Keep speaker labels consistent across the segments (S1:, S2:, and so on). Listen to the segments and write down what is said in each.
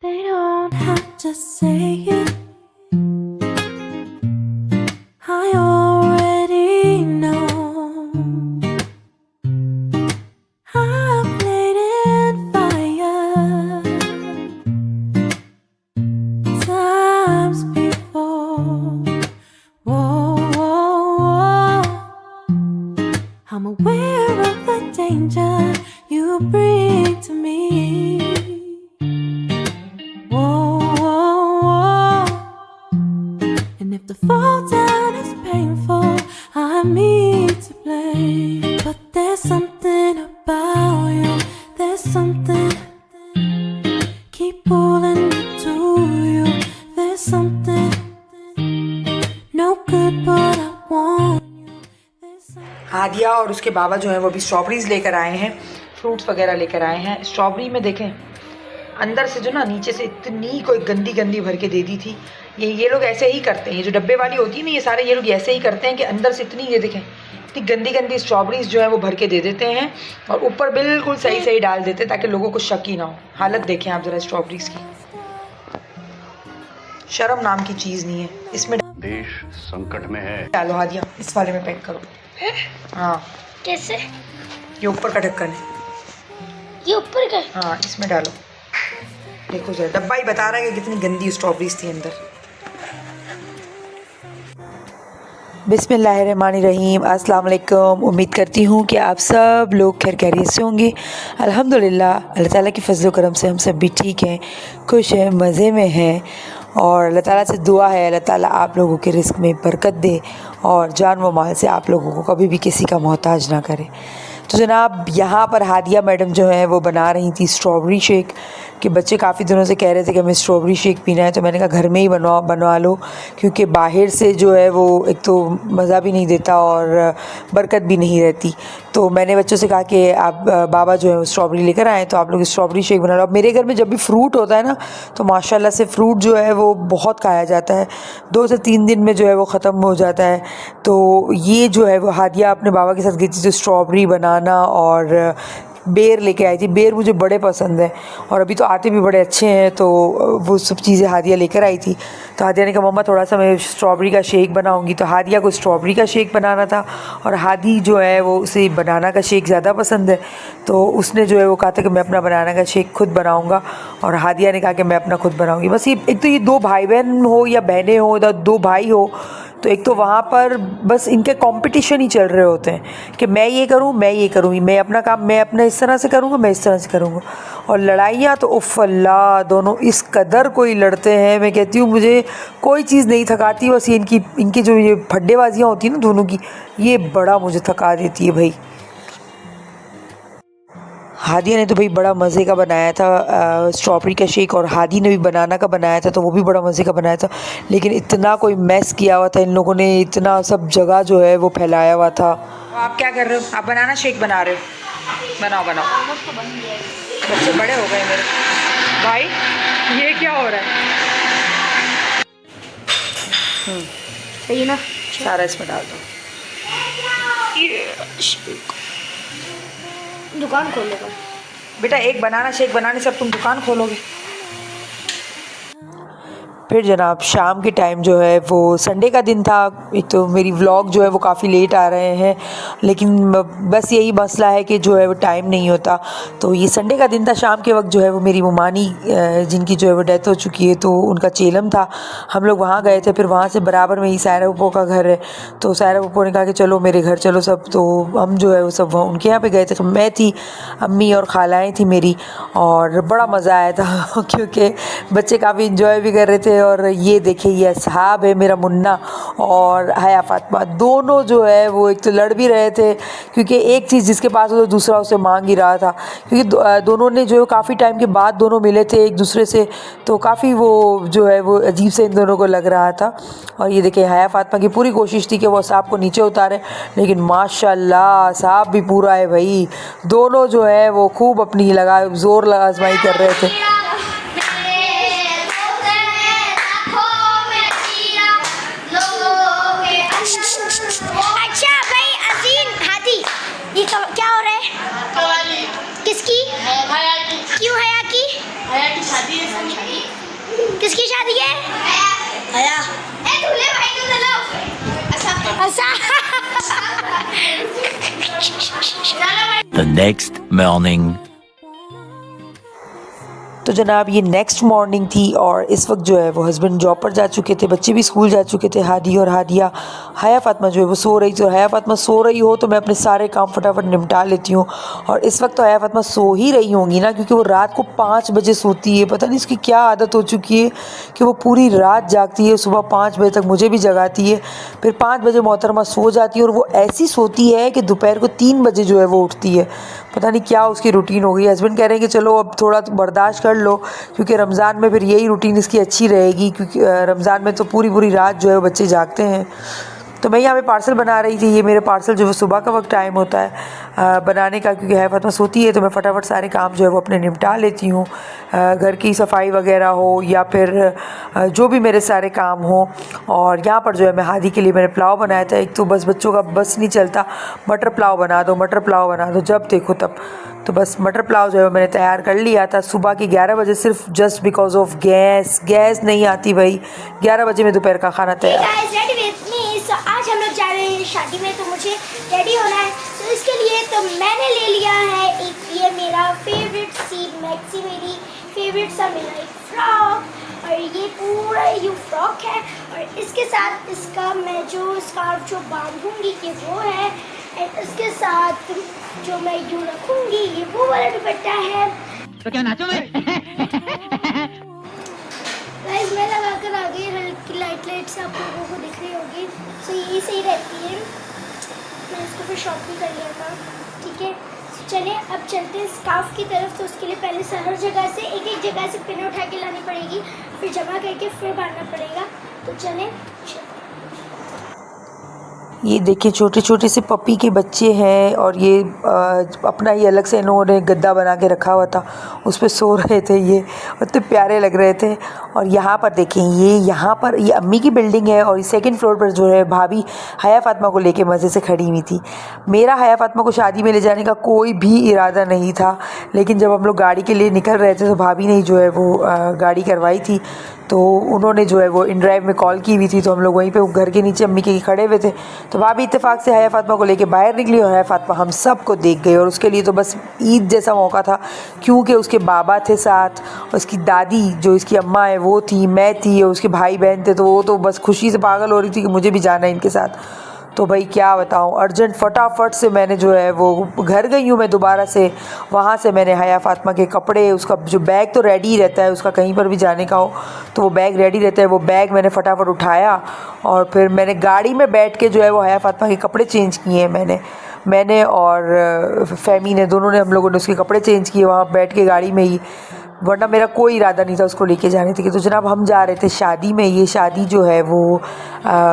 S1: They don't have to say it. I already know. I've played in fire times before. Whoa, whoa, whoa. I'm aware of the danger you bring to me. Whoa, whoa, whoa. And if the fall down is painful, I'm me to blame. But there's something about you, there's something. Keep pulling me to you, there's something. No good, but I want you. There's something.
S2: Hadiya और उसके बाबा जो हैं वो भी strawberries लेकर आए हैं, fruits वगैरह लेकर आए हैं। स्ट्रॉबेरी में देखें अंदर से जो ना नीचे से इतनी कोई गंदी गंदी भर के दे दी थी। ये लोग ऐसे ही करते हैं, ये जो डब्बे वाली होती है ना, ये सारे ये लोग ऐसे ही करते हैं कि अंदर से इतनी, ये देखें इतनी गंदी गंदी स्ट्रॉबेरीज जो है वो भर के दे देते हैं और ऊपर बिल्कुल सही सही डाल देते हैं ताकि लोगों को शक ही ना हो। हालत देखें आप ज़रा स्ट्रॉबेरीज की, शर्म नाम की चीज़ नहीं है। इसमें
S3: देश संकट में है।
S2: डालो हादिया, इस वाले में पैक करो। हाँ
S4: कैसे?
S2: ये ऊपर का ढक्कन है,
S4: ये ऊपर का?
S2: हाँ इसमें डालो। देखो जरा डब्बा ही बता रहा है कि कितनी गंदी स्ट्रॉबेरीज थी अंदर। बिस्मिल्लाहिर्रहमानिर्रहीम, अस्सलाम वालेकुम। उम्मीद करती हूँ कि आप सब लोग खैर खैरियत से होंगे। अल्हम्दुलिल्लाह अल्लाह ताला की फजल करम से हम सब भी ठीक हैं, खुश हैं, मज़े में हैं। और अल्लाह ताला से दुआ है अल्लाह ताला आप लोगों के रिस्क में बरकत दे और जान व माल से आप लोगों को कभी भी किसी का मोहताज ना करे। तो जनाब यहाँ पर हादिया मैडम जो है वो बना रही थी स्ट्रॉबेरी शेक, कि बच्चे काफ़ी दिनों से कह रहे थे कि हमें स्ट्रॉबेरी शेक पीना है। तो मैंने कहा घर में ही बनवा लो, क्योंकि बाहर से जो है वो एक तो मज़ा भी नहीं देता और बरकत भी नहीं रहती। तो मैंने बच्चों से कहा कि आप बाबा जो है वो स्ट्रॉबेरी लेकर आएँ तो आप लोग स्ट्रॉबेरी शेक बना लो। अब मेरे घर में जब भी फ्रूट होता है ना तो माशाल्लाह से फ्रूट जो है वो बहुत खाया जाता है, 2 से 3 दिन में जो है वो ख़त्म हो जाता है। तो ये जो है वो हादिया अपने बाबा के साथ गई थी, जो स्ट्रॉबेरी बनाना और बेर लेके आई थी। बेर मुझे बड़े पसंद है और अभी तो आते भी बड़े अच्छे हैं, तो वो सब चीज़ें हादिया लेकर आई थी। तो हादिया ने कहा मम्मा थोड़ा सा मैं स्ट्रॉबेरी का शेक बनाऊंगी। तो हादिया को स्ट्रॉबेरी का शेक बनाना था और हादी जो है वो उसे बनाना का शेक ज़्यादा पसंद है। तो उसने जो है वो कहा था कि मैं अपना बनाना का शेक खुद बनाऊँगा और हादिया ने कहा कि मैं अपना खुद बनाऊँगी। बस ये एक तो ये 2 भाई बहन हो या बहनें हो या 2 भाई हो, तो एक तो वहाँ पर बस इनके कंपटीशन ही चल रहे होते हैं कि मैं ये करूँ, मैं ये करूँगी, मैं अपना काम मैं अपना इस तरह से करूँगा, मैं इस तरह से करूँगा। और लड़ाइयाँ तो उफ़ अल्लाह, दोनों इस कदर कोई लड़ते हैं। मैं कहती हूँ मुझे कोई चीज़ नहीं थकाती, बस ये इनकी जो ये फड्डेबाजियाँ होती हैं ना दोनों की, ये बड़ा मुझे थका देती है भाई। हादिया ने तो भाई बड़ा मज़े का बनाया था स्ट्रॉबेरी का शेक, और हादी ने भी बनाना का बनाया था तो वो भी बड़ा मज़े का बनाया था। लेकिन इतना कोई मैस किया हुआ था इन लोगों ने, इतना सब जगह जो है वो फैलाया हुआ था। तो आप क्या कर रहे हो? आप बनाना शेक बना रहे हो? बनाओ बनाओ। बच्चे बड़े हो गए मेरे भाई, ये क्या हो रहा है?
S4: सही ना?
S2: सारा इसमें डाल दो।
S4: दुकान खोलेगा
S2: बेटा, एक बनाना शेक बनाने से अब तुम दुकान खोलोगे? फिर जनाब शाम के टाइम जो है वो संडे का दिन था। एक तो मेरी व्लॉग जो है वो काफ़ी लेट आ रहे हैं, लेकिन बस यही मसला है कि जो है वो टाइम नहीं होता। तो ये संडे का दिन था। शाम के वक्त जो है वो मेरी ममानी जिनकी जो है वो डेथ हो चुकी है, तो उनका चेलम था, हम लोग वहाँ गए थे। फिर वहाँ से बराबर में ही सायरा पप्पो का घर है, तो सायरा पप्पो ने कहा कि चलो मेरे घर चलो सब। तो हम जो है वो सब उनके यहाँ पे गए थे। मैं थी, अम्मी और खालाएँ थी मेरी, और बड़ा मज़ा आया था क्योंकि बच्चे काफ़ी इंजॉय भी कर रहे थे। और ये देखिए ये साहब है मेरा मुन्ना और हया फातिमा, दोनों जो है वो एक तो लड़ भी रहे थे, क्योंकि एक चीज़ जिसके पास हो तो दूसरा उसे मांग ही रहा था। क्योंकि दोनों ने जो काफ़ी टाइम के बाद दोनों मिले थे एक दूसरे से, तो काफ़ी वो जो है वो अजीब से इन दोनों को लग रहा था। और ये देखिए हया फातिमा की पूरी कोशिश थी कि वो साहब को नीचे उतारे, लेकिन माशाल्लाह साहब भी पूरा है भाई। दोनों जो है वो खूब अपनी ज़ोर आजमाई कर रहे थे।
S4: अच्छा भाई अजीन हादी, ये क्या हो रहा है? किसकी? क्यों हया की?
S5: हया की शादी है।
S4: किसकी शादी है? आया ए दूल्हे भाई को चलो अच्छा
S5: The next morning.
S2: तो जनाब ये नेक्स्ट मॉर्निंग थी और इस वक्त जो है वो हस्बैंड जॉब पर जा चुके थे, बच्चे भी स्कूल जा चुके थे। हादी और हादिया, हया फातिमा जो है वो सो रही थी। और हया फातिमा सो रही हो तो मैं अपने सारे काम फटाफट निपटा लेती हूँ। और इस वक्त तो हया फातिमा सो ही रही होंगी ना, क्योंकि वो रात को 5 बजे सोती है। पता नहीं इसकी क्या आदत हो चुकी है कि वो पूरी रात जागती है, सुबह 5 बजे तक मुझे भी जगाती है, फिर 5 बजे मोहतरमा सो जाती है और वो ऐसी सोती है कि दोपहर को 3 बजे जो है वो उठती है। पता नहीं क्या उसकी रूटीन हो गई। हस्बैंड कह रहे हैं कि चलो अब थोड़ा तो बर्दाश्त कर लो, क्योंकि रमज़ान में फिर यही रूटीन इसकी अच्छी रहेगी, क्योंकि रमज़ान में तो पूरी पूरी रात जो है वो बच्चे जागते हैं। तो मैं यहाँ पे पार्सल बना रही थी। ये मेरे पार्सल जो है सुबह का वक्त टाइम होता है बनाने का, क्योंकि हया फातिमा सोती है तो मैं फटाफट सारे काम जो है वो अपने निपटा लेती हूँ। घर की सफाई वगैरह हो या फिर जो भी मेरे सारे काम हो। और यहाँ पर जो है मैं हादी के लिए मैंने पुलाव बनाया था। एक तो बस बच्चों का बस नहीं चलता, मटर पुलाव बना दो, मटर पुलाव बना दो, जब देखो तब। तो बस मटर पुलाव जो है मैंने तैयार कर लिया था सुबह के 11 बजे, सिर्फ जस्ट बिकॉज ऑफ गैस नहीं आती भाई। 11 बजे में दोपहर का खाना तैयार।
S4: तो आज हम लोग जा रहे हैं शादी में, तो मुझे रेडी होना है। तो इसके लिए तो मैंने ले लिया है एक ये मेरा फेवरेट सी मैक्सी, मेरी फेवरेट सा मेरा एक फ्रॉक, और ये पूरा यू फ्रॉक है। और इसके साथ इसका मैं जो स्कार्फ जो बांधूंगी ये वो है, एंड इसके साथ जो मैं यूँ रखूँगी ये वो वाला दुपट्टा है।
S6: तो क्या नाचो मैं
S4: गाइस मैं लगा कर आ गई, हल्की लाइट से आप लोगों को दिख रही होगी। सो ये सही रहती है। मैं इसको फिर शॉप भी कर लिया था, ठीक है। चलें अब चलते हैं स्कार्फ की तरफ। तो उसके लिए पहले से हर जगह से एक जगह से पिन उठा के लानी पड़ेगी, फिर जमा करके फिर बांधना पड़ेगा। तो चलें
S2: ये देखिए छोटे छोटे से पपी के बच्चे हैं और ये अपना ही अलग से इन्होंने गद्दा बना के रखा हुआ था, उस पर सो रहे थे। ये इतने प्यारे लग रहे थे। और यहाँ पर देखें, ये यहाँ पर ये अम्मी की बिल्डिंग है और सेकंड फ्लोर पर जो है भाभी हया फातिमा को लेके मज़े से खड़ी हुई थी। मेरा हया फातिमा को शादी में ले जाने का कोई भी इरादा नहीं था, लेकिन जब हम लोग गाड़ी के लिए निकल रहे थे तो भाभी ने जो है वो गाड़ी करवाई थी। तो उन्होंने जो है वो इन ड्राइव में कॉल की हुई थी, तो हम लोग वहीं पे घर के नीचे अम्मी के खड़े हुए थे। तो भाभी इत्तेफाक से हया फातिमा को लेके बाहर निकली और हया फातिमा हम सब को देख गई। और उसके लिए तो बस ईद जैसा मौका था, क्योंकि उसके बाबा थे साथ, उसकी दादी जो इसकी अम्मा है वो थी, मैं थी और उसके भाई बहन थे। तो वो तो बस खुशी से पागल हो रही थी कि मुझे भी जाना है इनके साथ। तो भाई क्या बताऊँ, अर्जेंट फटाफट से मैंने जो है वो घर गई हूँ मैं दोबारा से। वहाँ से मैंने हया फातिमा के कपड़े, उसका जो बैग तो रेडी ही रहता है, उसका कहीं पर भी जाने का हो तो वो बैग रेडी रहता है, वो बैग मैंने फटाफट उठाया और फिर मैंने गाड़ी में बैठ के जो है वो हया फातिमा के कपड़े चेंज किए हैं। मैंने और फ़हमी ने, दोनों ने, हम लोगों ने उसके कपड़े चेंज किए वहाँ बैठ के गाड़ी में ही, वरना मेरा कोई इरादा नहीं था उसको लेके जाने के। तो जनाब हम जा रहे थे शादी में। ये शादी जो है वो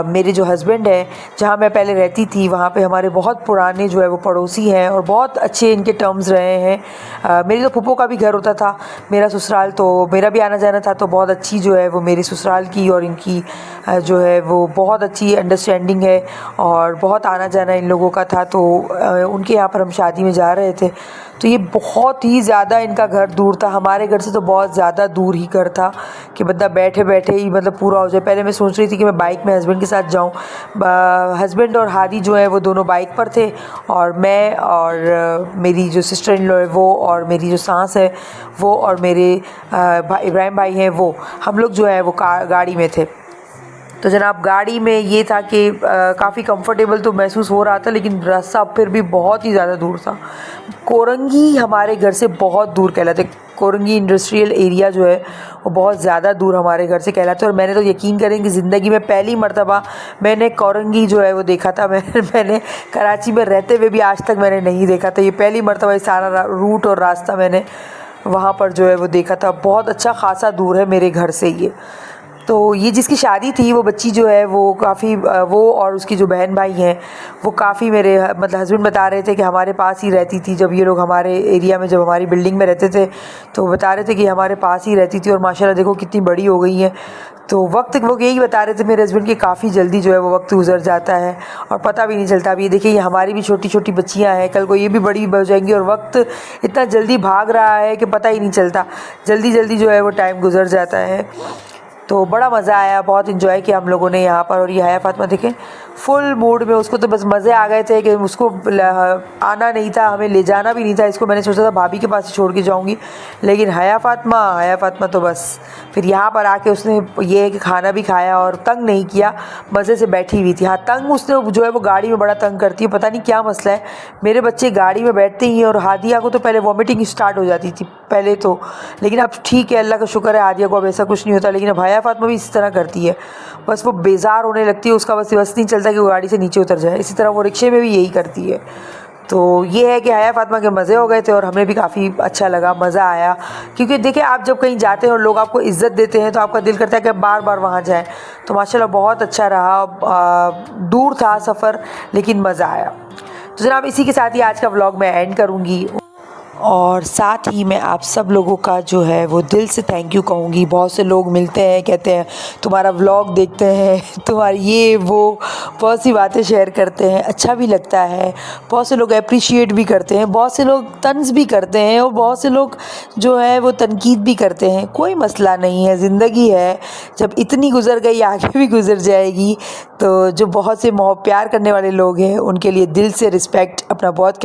S2: मेरे जो हस्बैंड है, जहाँ मैं पहले रहती थी वहाँ पे हमारे बहुत पुराने जो है वो पड़ोसी हैं और बहुत अच्छे इनके टर्म्स रहे हैं। मेरी तो फूफो का भी घर होता था मेरा ससुराल, तो मेरा भी आना जाना था। तो बहुत अच्छी जो है वो मेरी ससुराल की और इनकी जो है वो बहुत अच्छी अंडरस्टैंडिंग है और बहुत आना जाना इन लोगों का था। तो उनके यहाँ पर हम शादी में जा रहे थे। तो ये बहुत ही ज़्यादा इनका घर दूर था, हमारे घर से तो बहुत ज़्यादा दूर ही घर था कि बंदा बैठे बैठे ही मतलब पूरा हो जाए। पहले मैं सोच रही थी कि मैं बाइक में हस्बैंड के साथ जाऊं। हस्बैंड और हादी जो है वो दोनों बाइक पर थे और मैं और मेरी जो सिस्टर इन लॉ है वो और मेरी जो सास है वो और मेरे इब्राहिम भाई हैं वो, हम लोग जो है वो गाड़ी में थे। तो जनाब गाड़ी में ये था कि काफ़ी कंफर्टेबल तो महसूस हो रहा था, लेकिन रास्ता फिर भी बहुत ही ज़्यादा दूर था। कोरंगी हमारे घर से बहुत दूर कहलाते, कोरंगी इंडस्ट्रियल एरिया जो है वो बहुत ज़्यादा दूर हमारे घर से कहलाते। और मैंने तो यकीन करें कि ज़िंदगी में पहली मर्तबा मैंने कोरंगी जो है वो देखा था। मैंने कराची में रहते हुए भी आज तक मैंने नहीं देखा था। ये पहली मर्तबा ये सारा रूट और रास्ता मैंने वहाँ पर जो है वो देखा था। बहुत अच्छा खासा दूर है मेरे घर से ये। तो ये जिसकी शादी थी वो बच्ची जो है वो काफ़ी, वो और उसकी जो बहन भाई हैं वो काफ़ी, मेरे मतलब हस्बैंड बता रहे थे कि हमारे पास ही रहती थी। जब ये लोग हमारे एरिया में, जब हमारी बिल्डिंग में रहते थे तो बता रहे थे कि हमारे पास ही रहती थी और माशाल्लाह देखो कितनी बड़ी हो गई है। तो वक्त वो यही बता रहे थे मेरे हस्बैंड कि काफ़ी जल्दी जो है वो वक्त गुजर जाता है और पता भी नहीं चलता। अभी ये देखिए, ये हमारी भी छोटी छोटी बच्चियां हैं, कल को ये भी बड़ी हो जाएंगी और वक्त इतना जल्दी भाग रहा है कि पता ही नहीं चलता। जल्दी जल्दी जो है वो टाइम गुजर जाता है। तो बड़ा मज़ा आया, बहुत इन्जॉय किया हम लोगों ने यहाँ पर। और ये हया फातिमा देखें फुल मूड में, उसको तो बस मज़े आ गए थे कि उसको आना नहीं था, हमें ले जाना भी नहीं था इसको। मैंने सोचा था भाभी के पास ही छोड़ के जाऊँगी, लेकिन हया फातिमा तो बस फिर यहाँ पर आके उसने ये है कि खाना भी खाया और तंग नहीं किया, मज़े से बैठी हुई थी। हाँ, तंग उसने जो है वो गाड़ी में बड़ा तंग करती है, पता नहीं क्या मसला है। मेरे बच्चे गाड़ी में बैठते ही हैं और हादिया को तो पहले वॉमिटिंग स्टार्ट हो जाती थी पहले तो, लेकिन अब ठीक है, अल्लाह का शुक्र है, हादिया को अब ऐसा कुछ नहीं होता। लेकिन अब हया फातिमा भी इसी तरह करती है, बस वो बेजार होने लगती है, उसका बस नहीं चलता कि वो गाड़ी से नीचे उतर जाए। इसी तरह वो रिक्शे में भी यही करती है। तो ये है कि हया फातिमा के मज़े हो गए थे और हमें भी काफ़ी अच्छा लगा, मज़ा आया। क्योंकि देखिए, आप जब कहीं जाते हैं और लोग आपको इज़्ज़त देते हैं तो आपका दिल करता है कि बार बार वहाँ जाएं। तो माशाल्लाह बहुत अच्छा रहा। दूर था सफ़र, लेकिन मज़ा आया। तो जनाब, इसी के साथ ही आज का व्लॉग मैं एंड करूँगी और साथ ही मैं आप सब लोगों का जो है वो दिल से थैंक यू कहूँगी। बहुत से लोग मिलते हैं, कहते हैं तुम्हारा व्लॉग देखते हैं, तुम्हारी ये वो बहुत सी बातें शेयर करते हैं, अच्छा भी लगता है। बहुत से लोग अप्रिशिएट भी करते हैं, बहुत से लोग तंज़ भी करते हैं और बहुत से लोग जो है वो तनकीद भी करते हैं। कोई मसला नहीं है, ज़िंदगी है, जब इतनी गुज़र गई आगे भी गुज़र जाएगी। तो जो बहुत से प्यार करने वाले लोग हैं उनके लिए दिल से रिस्पेक्ट, अपना बहुत